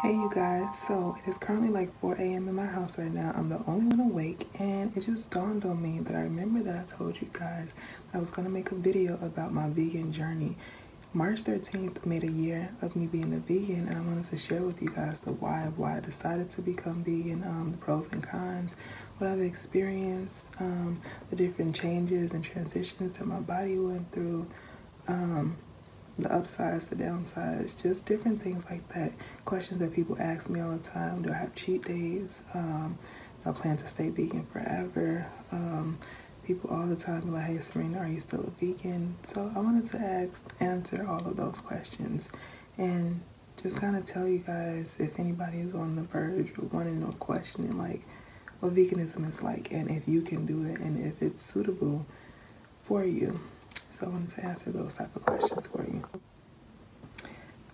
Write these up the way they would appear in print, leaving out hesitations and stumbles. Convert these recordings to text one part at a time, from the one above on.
Hey you guys, so it is currently like 4 a.m. in my house right now. I'm the only one awake, and it just dawned on me that I remember that I told you guys I was going to make a video about my vegan journey. March 13th made a year of me being a vegan, and I wanted to share with you guys the why of why I decided to become vegan, the pros and cons, what I've experienced, the different changes and transitions that my body went through, the upsides, the downsides, just different things like that. Questions that people ask me all the time. Do I have cheat days? Do I plan to stay vegan forever? People all the time be like, hey Serena, are you still a vegan? So I wanted to answer all of those questions and just kind of tell you guys, if anybody is on the verge or wanting or questioning like what veganism is like, and if you can do it, and if it's suitable for you. So I wanted to answer those type of questions for you.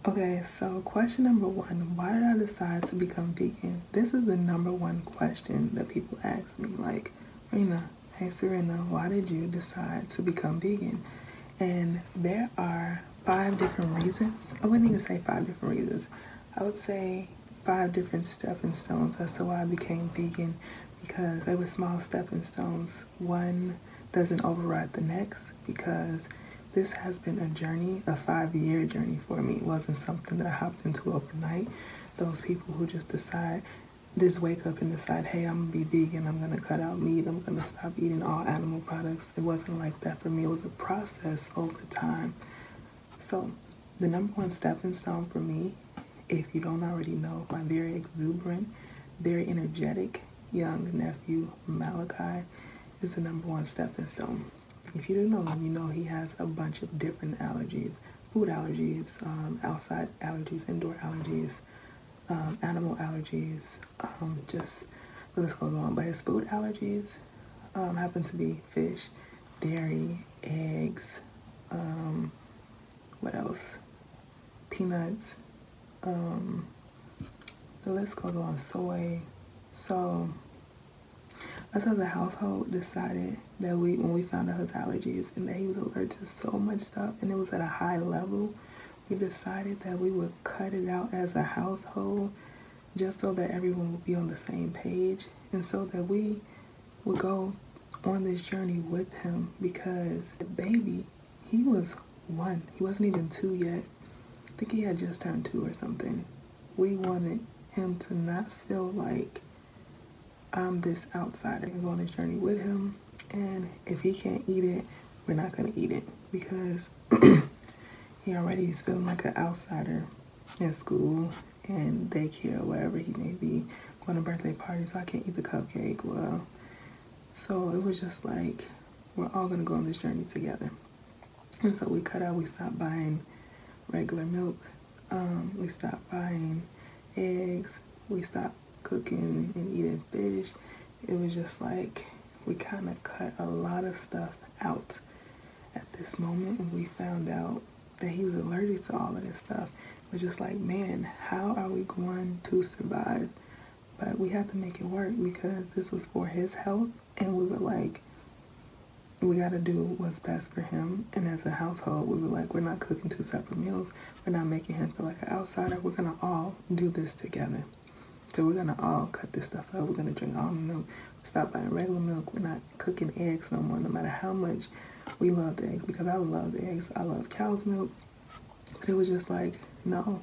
Okay, so question number one, why did I decide to become vegan? This is the number one question that people ask me, like, Serena, hey Serena, why did you decide to become vegan? And there are 5 different reasons. I wouldn't even say 5 different reasons. I would say 5 different stepping stones as to why I became vegan, because they were small stepping stones. One doesn't override the next, because this has been a journey, a 5-year journey for me. It wasn't something that I hopped into overnight. Those people who just wake up and decide, hey, I'm gonna be vegan, I'm gonna cut out meat, I'm gonna stop eating all animal products. It wasn't like that for me. It was a process over time. So the number one stepping stone for me, if you don't already know, my very exuberant, very energetic young nephew Malachi is the number one stepping stone. If you don't know him, you know he has a bunch of different allergies: food allergies, outside allergies, indoor allergies, animal allergies, just the list goes on. But his food allergies happen to be fish, dairy, eggs, what else? Peanuts, the list goes on, soy. So us as a household decided that when we found out his allergies and that he was allergic to so much stuff and it was at a high level, we decided that we would cut it out as a household, just so that everyone would be on the same page, and so that we would go on this journey with him. Because the baby, he was 1. He wasn't even 2 yet. I think he had just turned 2 or something. We wanted him to not feel like I'm this outsider. Go on this journey with him, and if he can't eat it, we're not gonna eat it, because he already is feeling like an outsider in school and daycare, wherever he may be, going to birthday parties. I can't eat the cupcake. Well, so it was just like, we're all gonna go on this journey together. And so we stopped buying regular milk, we stopped buying eggs, we stopped cooking and eating fish. It was just like we kind of cut a lot of stuff out at this moment, and we found out that he was allergic to all of this stuff. It was just like, man, how are we going to survive? But we had to make it work, because this was for his health, and we were like, we got to do what's best for him. And as a household, we were like, we're not cooking 2 separate meals. We're not making him feel like an outsider. We're going to all do this together. So we're going to all cut this stuff out. We're going to drink almond milk. Stop buying regular milk. We're not cooking eggs no more, no matter how much we loved eggs, because I loved eggs. I love cow's milk. But it was just like, no.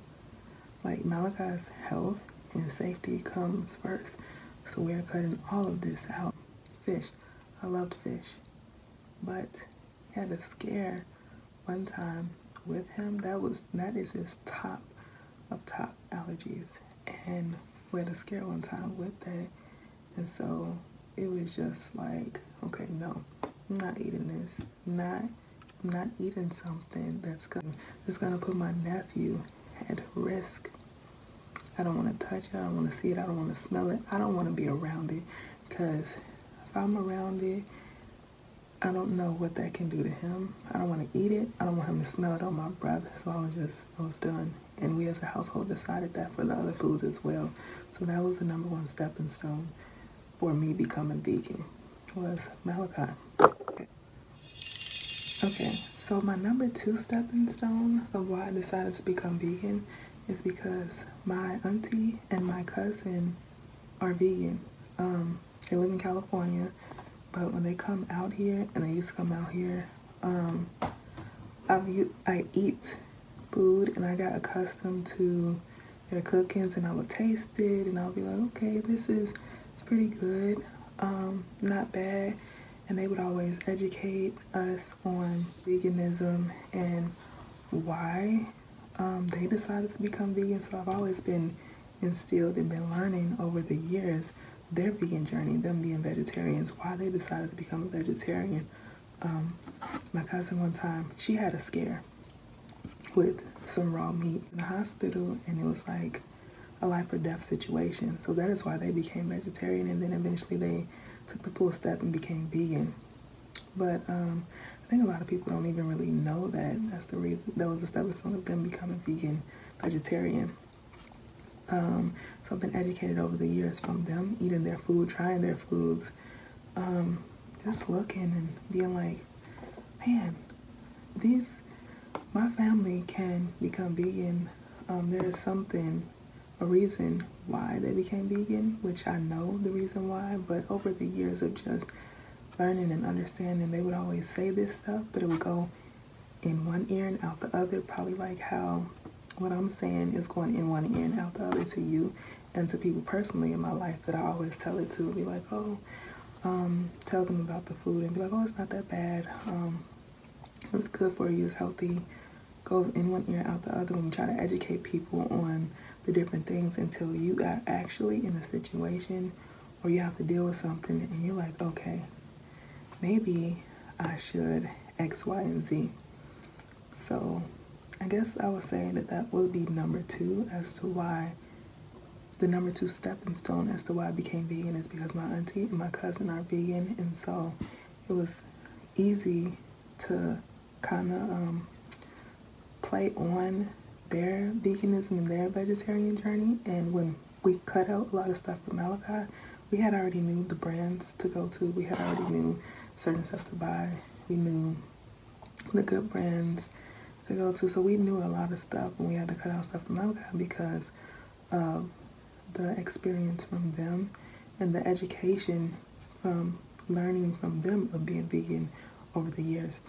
Like, Malachi's health and safety comes first. So we're cutting all of this out. Fish. I loved fish. But he had a scare one time with him. That is his top of top allergies. And we had a scare one time with that. And so it was just like, okay, no, I'm not eating this. I'm not eating something that's gonna put my nephew at risk. I don't want to touch it. I don't want to see it. I don't want to smell it. I don't want to be around it, because if I'm around it, I don't know what that can do to him. I don't want to eat it. I don't want him to smell it on my breath. So I was done. And we as a household decided that for the other foods as well. So that was the number one stepping stone for me becoming vegan, was Malachi. Okay, so my number 2 stepping stone of why I decided to become vegan is because my auntie and my cousin are vegan. They live in California, but when they come out here, and they used to come out here, I eat food, and I got accustomed to their cookings, and I would taste it, and I would be like, okay, it's pretty good, not bad. And they would always educate us on veganism and why they decided to become vegan. So I've always been instilled and been learning over the years their vegan journey, them being vegetarians, why they decided to become a vegetarian. My cousin one time, she had a scare with some raw meat in the hospital, and it was like a life or death situation. So that is why they became vegetarian, and then eventually they took the full step and became vegan. But I think a lot of people don't even really know that that's the reason. That was a stepping stone of them becoming vegetarian. So I've been educated over the years from them, eating their food, trying their foods, just looking and being like, man, my family can become vegan. There is a reason why they became vegan, which I know the reason why, but over the years of just learning and understanding, they would always say this stuff, but it would go in one ear and out the other, probably like how what I'm saying is going in one ear and out the other to you and to people personally in my life that I always tell it to. Be like, oh, tell them about the food and be like, oh, it's not that bad. It's good for you, it's healthy. Go in one ear, out the other when you try to educate people on the different things until you are actually in a situation where you have to deal with something and you're like, okay, maybe I should X, Y, and Z. So I guess I would say that will be number 2 as to why, the number 2 stepping stone as to why I became vegan is because my auntie and my cousin are vegan, and so it was easy to kind of play on their veganism and their vegetarian journey. And when we cut out a lot of stuff from Malachi, we had already knew the brands to go to. We had already knew certain stuff to buy. We knew the good brands to go to. So we knew a lot of stuff when we had to cut out stuff from Malachi because of the experience from them and the education from learning from them of being vegan over the years.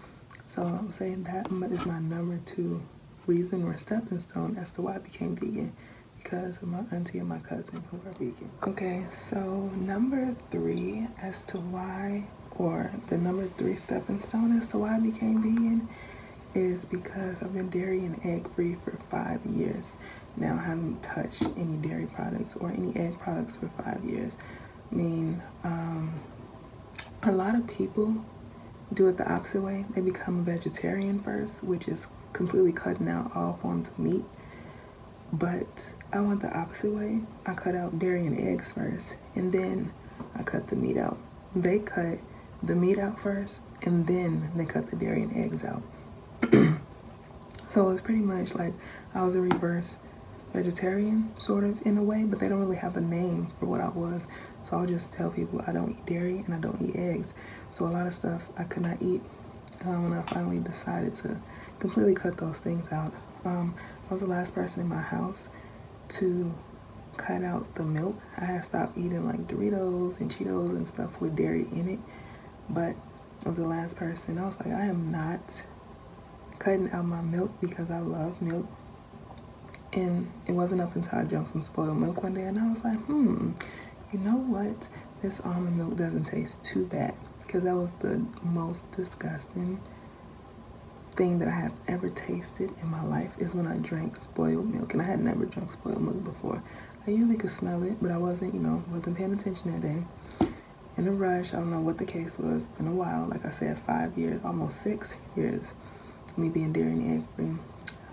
So I would say that is my number 2 reason or stepping stone as to why I became vegan, because of my auntie and my cousin who are vegan. Okay, so number 3 as to why, or the number 3 stepping stone as to why I became vegan is because I've been dairy and egg free for 5 years. Now I haven't touched any dairy products or any egg products for 5 years. I mean, a lot of people do it the opposite way. They become a vegetarian first, which is completely cutting out all forms of meat. But I went the opposite way. I cut out dairy and eggs first, and then I cut the meat out. They cut the meat out first, and then they cut the dairy and eggs out. So it was pretty much like I was a reverse vegetarian, sort of, in a way, but they don't really have a name for what I was. So I'll just tell people I don't eat dairy and I don't eat eggs. So a lot of stuff I could not eat when I finally decided to completely cut those things out. I was the last person in my house to cut out the milk. I had stopped eating like Doritos and Cheetos and stuff with dairy in it, but I was the last person. I was like, I am not cutting out my milk because I love milk. And it wasn't up until I drank some spoiled milk one day and I was like, you know what? This almond milk doesn't taste too bad, because that was the most disgusting thing that I have ever tasted in my life is when I drank spoiled milk. And I had never drunk spoiled milk before. I usually could smell it, but I wasn't paying attention that day. In a rush, I don't know what the case was. Been a while, like I said, 5 years, almost 6 years, me being dairy and egg free.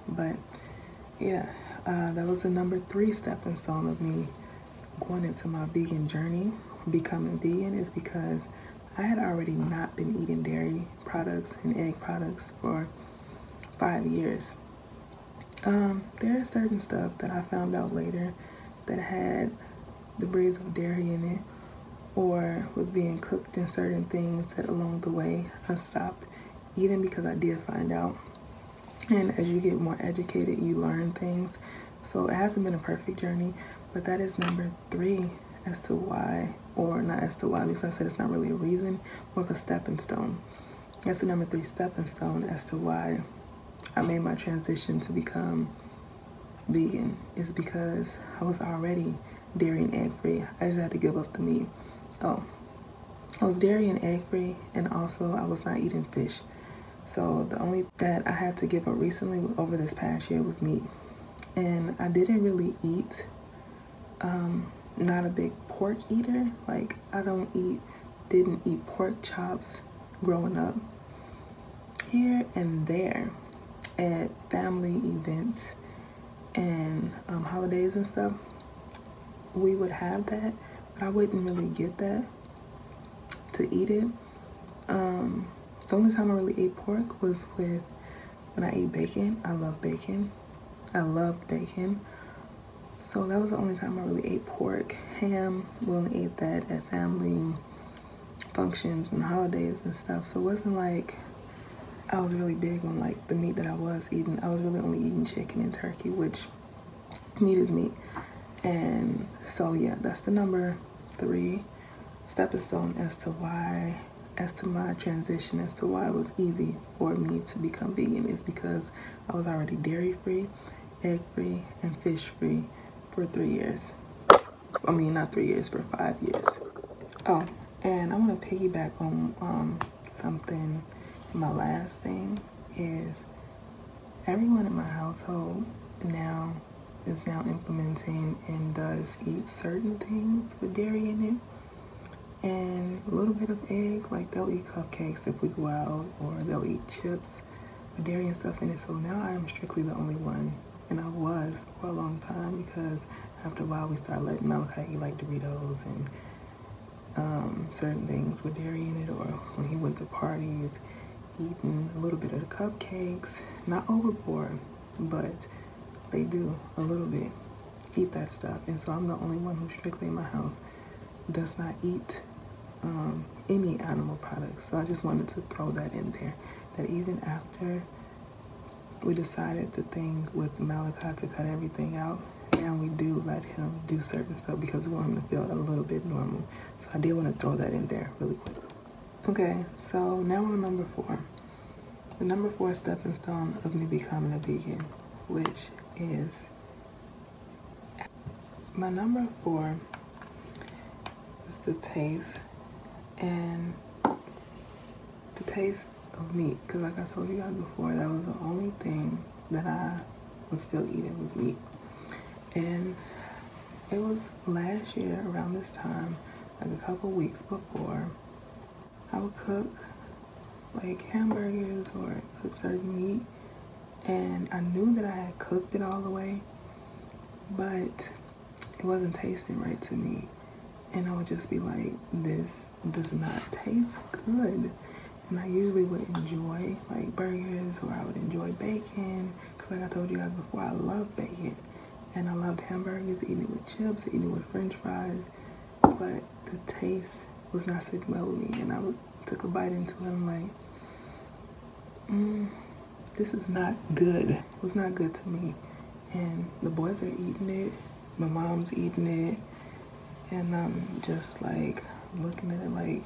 But yeah, that was the number 3 stepping stone of me going into my vegan journey, becoming vegan, is because I had already not been eating dairy products and egg products for 5 years. There is certain stuff that I found out later that had debris of dairy in it or was being cooked in certain things that along the way I stopped eating because I did find out. And as you get more educated, you learn things. So it hasn't been a perfect journey, but that is number 3 as to why, or not as to why, because I said it's not really a reason, more of a stepping stone. That's the number 3 stepping stone as to why I made my transition to become vegan, is because I was already dairy and egg free. I just had to give up the meat. Oh, I was dairy and egg free, and also I was not eating fish. So the only that I had to give up recently over this past year was meat. And I didn't really eat, not a big pork eater. Like didn't eat pork chops growing up. Here and there at family events and holidays and stuff, we would have that, but I wouldn't really get that to eat it. The only time I really ate pork was when I ate bacon. I love bacon. I loved bacon. So that was the only time I really ate pork. Ham, we only ate that at family functions and holidays and stuff. So it wasn't like I was really big on like the meat that I was eating. I was really only eating chicken and turkey, which meat is meat. And so yeah, that's the number 3 stepping stone as to my transition, as to why it was easy for me to become vegan, is because I was already dairy free, egg free, and fish free for 3 years. I mean, not 3 years, for 5 years. Oh, and I want to piggyback on something. My last thing is everyone in my household is now implementing and does eat certain things with dairy in it. And a little bit of egg, like they'll eat cupcakes if we go out, or they'll eat chips with dairy and stuff in it. So now I am strictly the only one, and I was for a long time, because after a while we started letting Malachi eat like Doritos and certain things with dairy in it, or when he went to parties, eating a little bit of the cupcakes. Not overboard, but they do a little bit eat that stuff. And so I'm the only one who strictly in my house does not eat any animal products. So I just wanted to throw that in there, that even after we decided the thing with Malachi to cut everything out, now we do let him do certain stuff because we want him to feel a little bit normal. So I did want to throw that in there really quick. Okay, so now we're on number 4. The number 4 stepping stone of me becoming a vegan, which is my number 4 is the taste, and the taste of meat. Because like I told you guys before, that was the only thing that I was still eating was meat. And it was last year around this time, like a couple weeks before, I would cook like hamburgers or cook certain meat, and I knew that I had cooked it all the way, but it wasn't tasting right to me. And I would just be like, this does not taste good. And I usually would enjoy like burgers, or I would enjoy bacon, because like I told you guys before, I love bacon. And I loved hamburgers, eating it with chips, eating it with french fries, but the taste was not sitting well with me. And I took a bite into it, and I'm like, this is not good. It was not good to me. And the boys are eating it, my mom's eating it, and I'm just like looking at it like,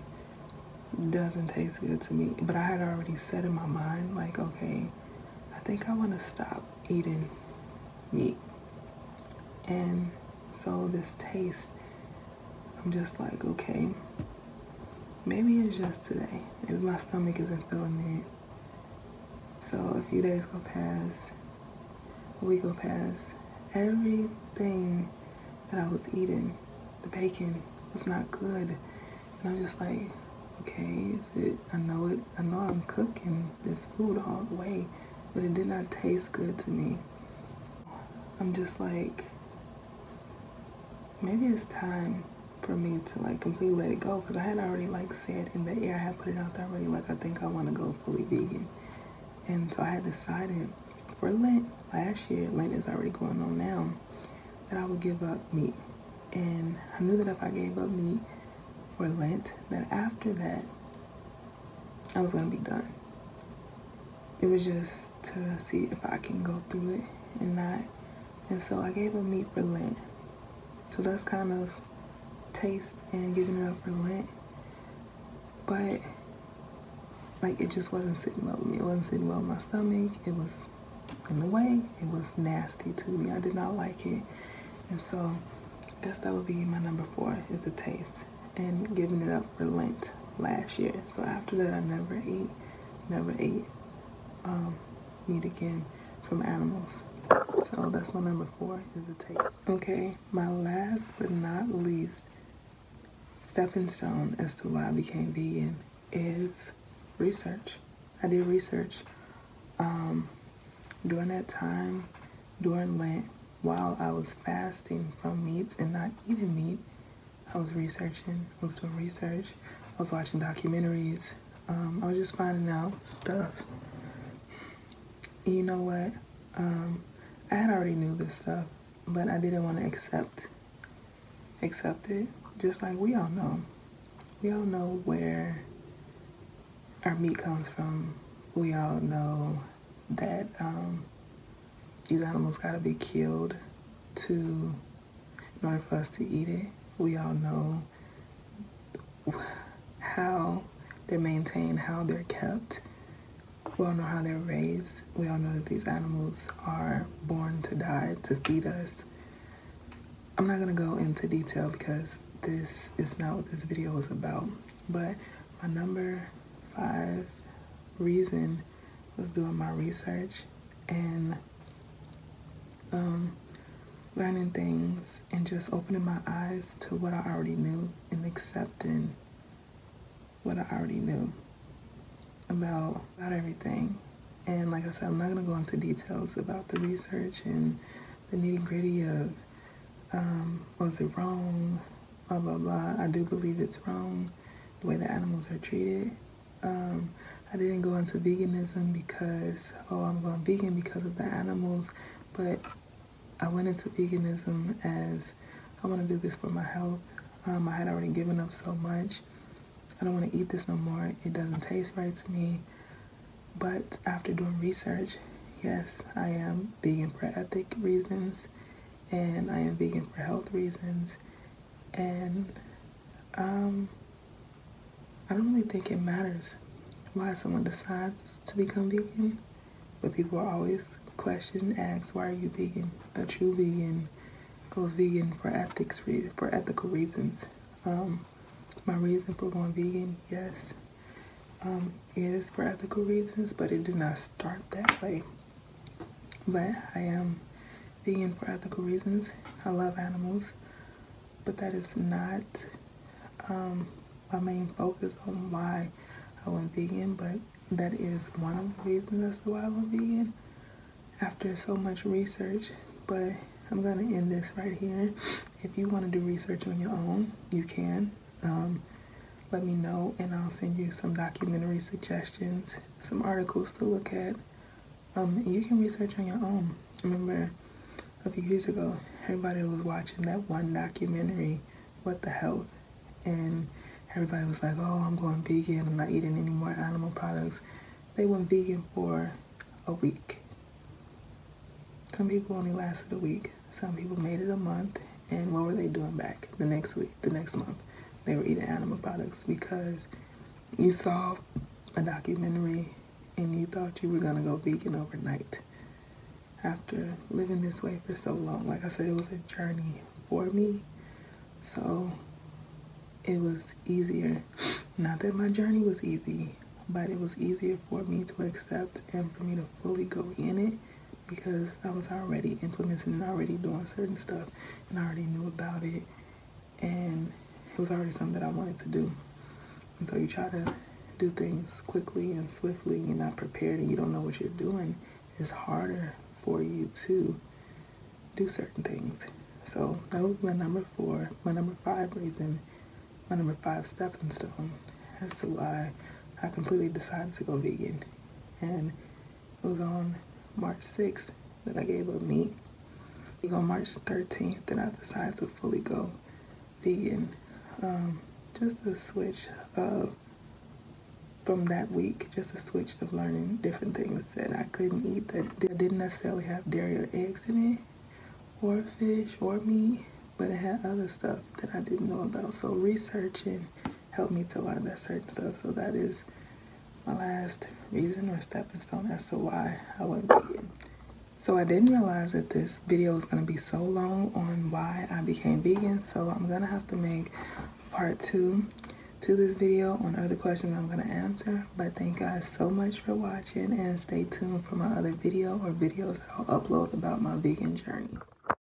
doesn't taste good to me. But I had already set in my mind like, okay, I think I want to stop eating meat. And so this taste, I'm just like, okay, maybe it's just today. Maybe my stomach isn't feeling it. So a few days go past, a week go past, everything that I was eating, the bacon was not good. And I'm just like, okay, I know I'm cooking this food all the way, but it did not taste good to me. I'm just like, maybe it's time for me to like completely let it go, because I had already like said in the air, I had put it out there already, like I think I want to go fully vegan. And so I had decided for Lent last year, Lent is already going on now, that I would give up meat. And I knew that if I gave up meat for Lent, that after that I was going to be done. It was just to see if I can go through it and not And so I gave up meat for Lent. So that's kind of taste and giving it up for Lent. But like, it just wasn't sitting well with me. It wasn't sitting well with my stomach. It was in the way. It was nasty to me. I did not like it. And so I guess that would be my number 4, is a taste and giving it up for Lent last year. So after that, I never ate meat again from animals. So that's my number 4, is a taste. Okay, my last but not least stepping stone as to why I became vegan is research. I did research during that time, during Lent, while I was fasting from meats and not eating meat. I was researching, I was doing research, I was watching documentaries, I was just finding out stuff. And you know what? I had already knew this stuff, but I didn't want to accept it. Just like we all know where our meat comes from. We all know that these animals gotta be killed in order for us to eat it. We all know how they're maintained, how they're kept. We all know how they're raised. We all know that these animals are born to die to feed us. I'm not gonna go into detail because this is not what this video is about, but my number 5 reason was doing my research and learning things and just opening my eyes to what I already knew and accepting what I already knew about everything. And like I said, I'm not gonna go into details about the research and the nitty-gritty of was it wrong, blah blah blah. I do believe it's wrong the way the animals are treated. I didn't go into veganism because, I'm going vegan because of the animals, but I went into veganism as I want to do this for my health. I had already given up so much. I don't want to eat this no more. It doesn't taste right to me. But after doing research, yes, I am vegan for ethic reasons, and I am vegan for health reasons. And I don't really think it matters why someone decides to become vegan, but people are always ask, why are you vegan? A true vegan goes vegan for ethical reasons. My reason for going vegan, yes, is for ethical reasons, but it did not start that way. But I am vegan for ethical reasons. I love animals, but that is not my main focus on why I went vegan, but that is one of the reasons as to why I went vegan after so much research. But I'm going to end this right here. If you want to do research on your own, you can. Let me know, and I'll send you some documentary suggestions, some articles to look at. You can research on your own. I remember a few years ago, everybody was watching that one documentary, What the Health, and everybody was like, oh, I'm going vegan, I'm not eating any more animal products. They went vegan for a week. Some people only lasted a week. Some people made it a month, and what were they doing back the next week, the next month? They were eating animal products because you saw a documentary and you thought you were gonna go vegan overnight after living this way for so long. Like I said, it was a journey for me, so it was easier. Not that my journey was easy, but it was easier for me to accept and for me to fully go in it because I was already implementing and already doing certain stuff and I already knew about it, and it was already something that I wanted to do. And so you try to do things quickly and swiftly, you're not prepared and you don't know what you're doing, it's harder for you to do certain things. So that was my number 4, my number 5 reason, my number 5 stepping stone as to why I completely decided to go vegan. And it was on March 6th that I gave up meat. It was on March 13th that I decided to fully go vegan. Just a switch from that week, just a switch of learning different things that I couldn't eat that didn't necessarily have dairy or eggs in it, or fish or meat, but it had other stuff that I didn't know about. So researching helped me to learn that certain stuff. So that is my last reason or stepping stone as to why I went vegan. So I didn't realize that this video was going to be so long on why I became vegan. So I'm going to have to make part 2 to this video on other questions I'm going to answer. But thank you guys so much for watching, and stay tuned for my other video or videos that I'll upload about my vegan journey.